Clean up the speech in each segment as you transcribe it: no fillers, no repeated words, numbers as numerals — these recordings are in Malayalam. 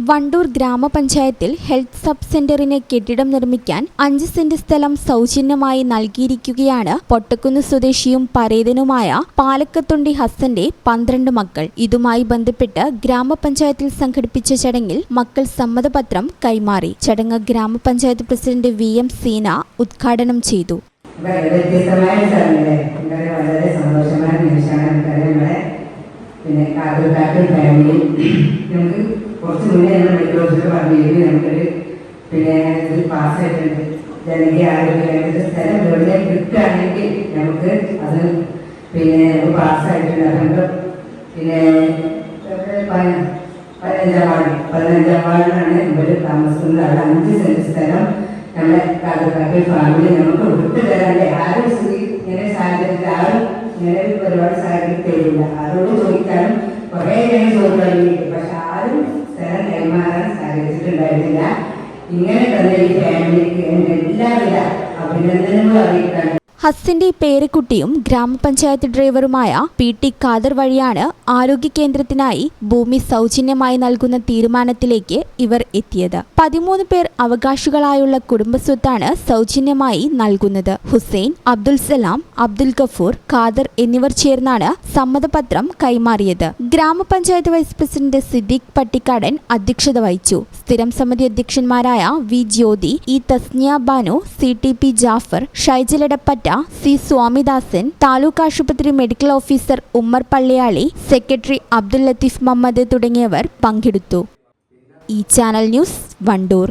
വണ്ടൂർ ഗ്രാമപഞ്ചായത്തിൽ ഹെൽത്ത് സബ് സെന്ററിന് കെട്ടിടം നിർമ്മിക്കാൻ 5 സെന്റ് സ്ഥലം സൗജന്യമായി നൽകിയിരിക്കുകയാണ് പൊട്ടക്കുന്ന് സ്വദേശിയും പരേതനുമായ പാലക്കത്തുണ്ടി ഹസ്സന്റെ 12 മക്കൾ. ഇതുമായി ബന്ധപ്പെട്ട് ഗ്രാമപഞ്ചായത്തിൽ സംഘടിപ്പിച്ച ചടങ്ങിൽ മക്കൾ സമ്മതപത്രം കൈമാറി. ചടങ്ങ് ഗ്രാമപഞ്ചായത്ത് പ്രസിഡന്റ് VM സീന ഉദ്ഘാടനം ചെയ്തു. പിന്നെ കാക്കൽ ഫാമിലി നമുക്ക് കുറച്ച് മുന്നേ നമ്മൾ മെഡിക്കൽ ഓഫീസർ പറഞ്ഞിരുന്നു. നമുക്കൊരു പിന്നെ ഇത് പാസ്സായിട്ടുണ്ട്. ജനകീയ ആരോഗ്യ കേന്ദ്രത്തിൽ സ്ഥലം എവിടെ കിട്ടുകയാണെങ്കിൽ നമുക്ക് അത് പിന്നെ പാസ്സായിട്ടുണ്ട്. അതുകൊണ്ട് പിന്നെ 15ാം വാർഡിലാണ് ഇവർ താമസിക്കുന്നത്. അവിടെ 5 സെന്റ് സ്ഥലം നമ്മുടെ കാക്കൽ ഫാമിലി നമുക്ക് വിട്ടു തരാണ്ട് ആരും ഇങ്ങനെ സാഹചര്യത്തിൽ ആരും ഇങ്ങനെ ഒരുപാട് സാഹചര്യം തരില്ല. ആരോട് ചോദിക്കാനും കുറേ ചോദിക്കാനും പക്ഷെ ആരും സ്ഥലം കൈമാറാൻ സാധിച്ചിട്ടുണ്ടായിരുന്നില്ല. ഇങ്ങനെ തന്നെ ഈ ഫാമിലിക്ക് എൻ്റെ എല്ലാവിധ അഭിനന്ദനങ്ങളും അറിയിക്കാനും. ഹസ്സിന്റെ പേരക്കുട്ടിയും ഗ്രാമപഞ്ചായത്ത് ഡ്രൈവറുമായ PT ഖാദർ വഴിയാണ് ആരോഗ്യ കേന്ദ്രത്തിനായി ഭൂമി സൗജന്യമായി നൽകുന്ന തീരുമാനത്തിലേക്ക് ഇവർ എത്തിയത്. 13 പേർ അവകാശികളായുള്ള കുടുംബസ്വത്താണ് സൗജന്യമായി നൽകുന്നത്. ഹുസൈൻ, അബ്ദുൽ സലാം, അബ്ദുൽ ഗഫൂർ, ഖാദർ എന്നിവർ ചേർന്നാണ് സമ്മതപത്രം കൈമാറിയത്. ഗ്രാമപഞ്ചായത്ത് വൈസ് പ്രസിഡന്റ് സിദ്ദീഖ് പട്ടിക്കാടൻ അധ്യക്ഷത വഹിച്ചു. സ്ഥിരം സമിതി അധ്യക്ഷന്മാരായ V ജ്യോതി, E Tasnia Banu, CTP Jafar, ഷൈജലടപ്പറ്റ, C Swamidasan, taluk ആശുപത്രി medical officer Ummer Palliyali, secretary Abdul Latheef Muhammad തുടങ്ങിയവർ പങ്കെടുത്തു. ഈ ചാനൽ ന്യൂസ് വണ്ടൂർ.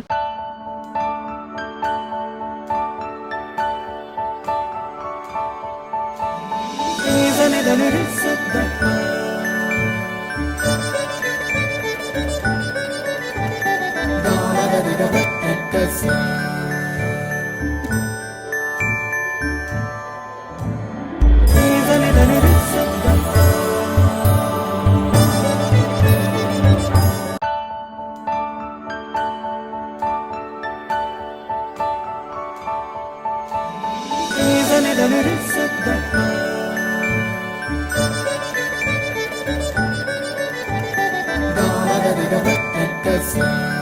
Let's